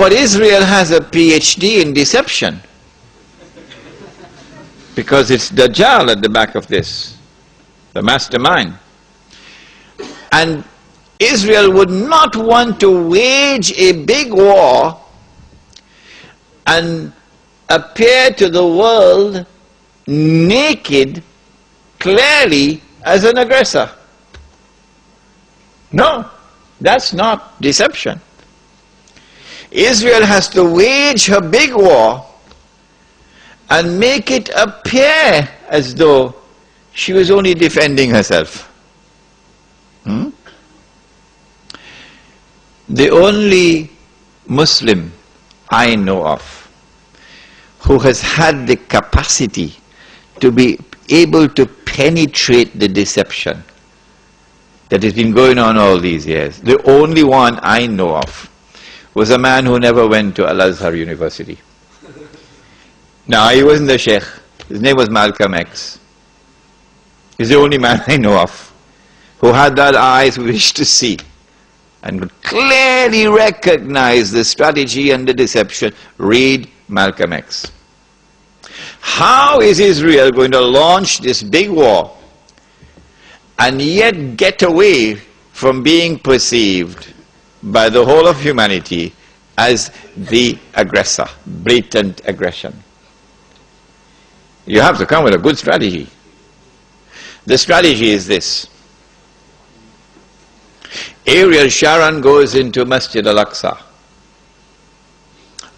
But Israel has a PhD in deception, because it's Dajjal at the back of this, the mastermind. And Israel would not want to wage a big war and appear to the world naked, clearly, as an aggressor. No, that's not deception. Israel has to wage her big war and make it appear as though she was only defending herself. The only Muslim I know of who has had the capacity to be able to penetrate the deception that has been going on all these years, the only one I know of, was a man who never went to Al-Azhar University. Now, he wasn't the Sheikh. His name was Malcolm X. He's the only man I know of who had that eyes wish to see and could clearly recognize the strategy and the deception. Read Malcolm X. How is Israel going to launch this big war and yet get away from being perceived by the whole of humanity as the aggressor, blatant aggression? You have to come with a good strategy. The strategy is this. Ariel Sharon goes into Masjid al-Aqsa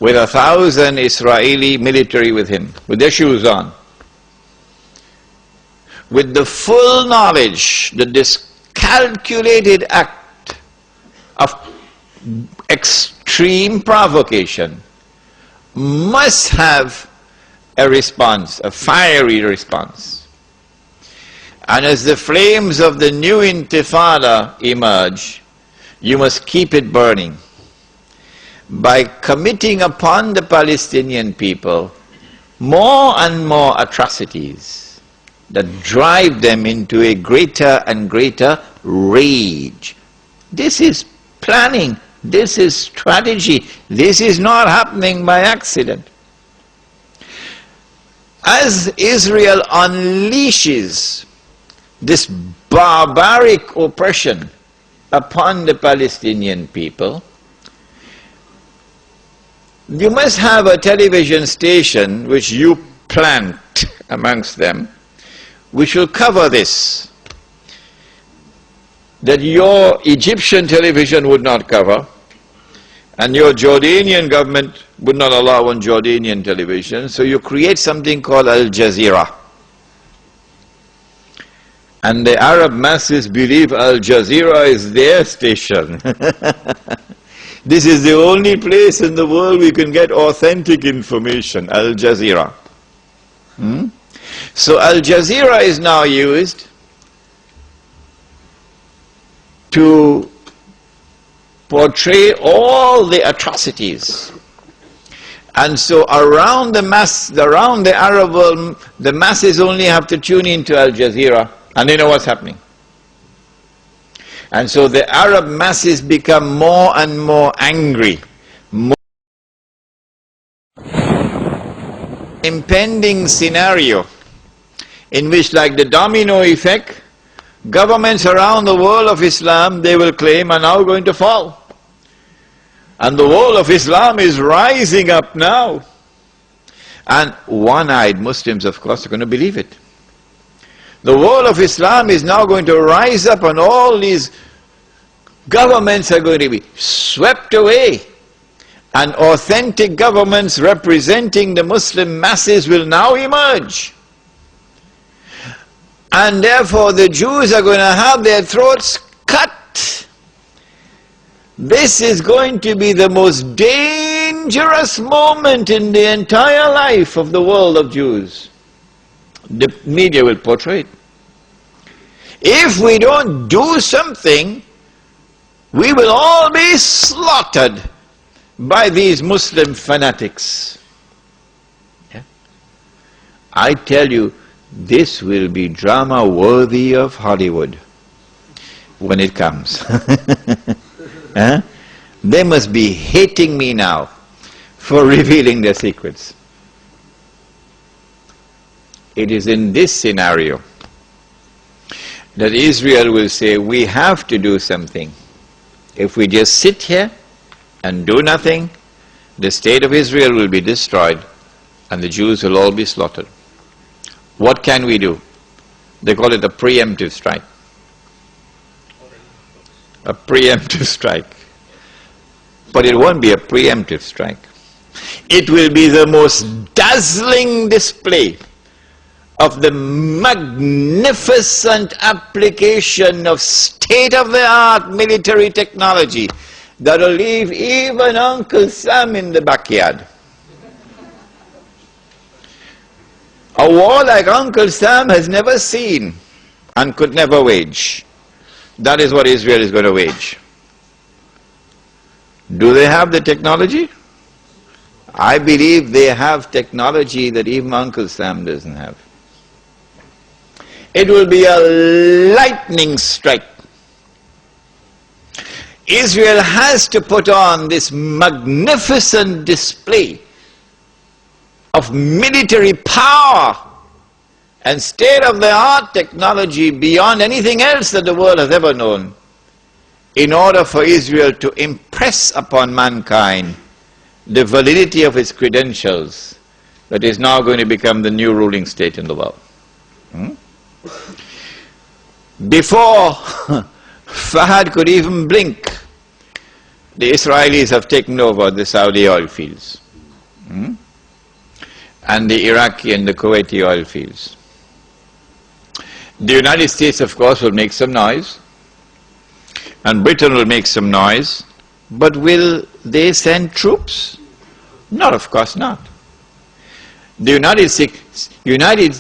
with 1,000 Israeli military with him, with their shoes on, with the full knowledge that this calculated act of extreme provocation must have a response, a fiery response. And as the flames of the new intifada emerge, you must keep it burning by committing upon the Palestinian people more and more atrocities that drive them into a greater and greater rage. This is planning, this is strategy, this is not happening by accident. As Israel unleashes this barbaric oppression upon the Palestinian people, you must have a television station which you plant amongst them, which will cover this, that your Egyptian television would not cover, and your Jordanian government would not allow on Jordanian television, so you create something called Al Jazeera. And the Arab masses believe Al Jazeera is their station. This is the only place in the world we can get authentic information, Al Jazeera. So Al Jazeera is now used to portray all the atrocities. And so around the Arab world, the masses only have to tune into Al Jazeera and they know what's happening. And so the Arab masses become more and more angry. Impending scenario in which, like the domino effect, governments around the world of Islam, they will claim, are now going to fall. And the world of Islam is rising up now. And one-eyed Muslims, of course, are going to believe it. The world of Islam is now going to rise up and all these governments are going to be swept away. And authentic governments representing the Muslim masses will now emerge. And therefore the Jews are going to have their throats cut. This is going to be the most dangerous moment in the entire life of the world of Jews. The media will portray it. If we don't do something, we will all be slaughtered by these Muslim fanatics. Yeah? I tell you, this will be drama worthy of Hollywood when it comes. They must be hating me now. for revealing their secrets. It is in this scenario that Israel will say, we have to do something. If we just sit here and do nothing, the state of Israel will be destroyed and the Jews will all be slaughtered. What can we do? They call it a preemptive strike. A preemptive strike. But it won't be a preemptive strike. It will be the most dazzling display of the magnificent application of state-of-the-art military technology that'll leave even Uncle Sam in the backyard. A war like Uncle Sam has never seen and could never wage. That is what Israel is going to wage. Do they have the technology? I believe they have technology that even Uncle Sam doesn't have. It will be a lightning strike. Israel has to put on this magnificent display of military power and state-of-the-art technology beyond anything else that the world has ever known, in order for Israel to impress upon mankind the validity of its credentials that is now going to become the new ruling state in the world. Before Fahad could even blink, the Israelis have taken over the Saudi oil fields and the Iraqi and the Kuwaiti oil fields. The United States, of course, will make some noise, and Britain will make some noise, but will they send troops? No, of course not. The United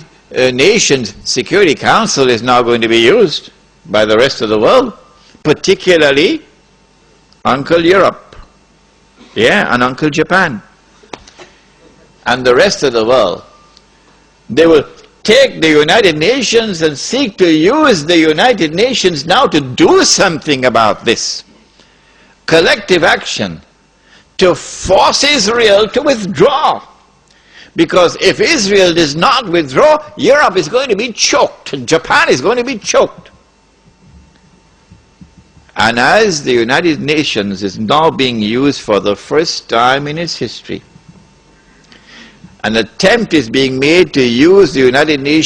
Nations Security Council is now going to be used by the rest of the world, particularly Uncle Europe, and Uncle Japan, and the rest of the world. They will take the United Nations and seek to use the United Nations now to do something about this. Collective action to force Israel to withdraw. Because if Israel does not withdraw, Europe is going to be choked, Japan is going to be choked. And as the United Nations is now being used for the first time in its history, an attempt is being made to use the United Nations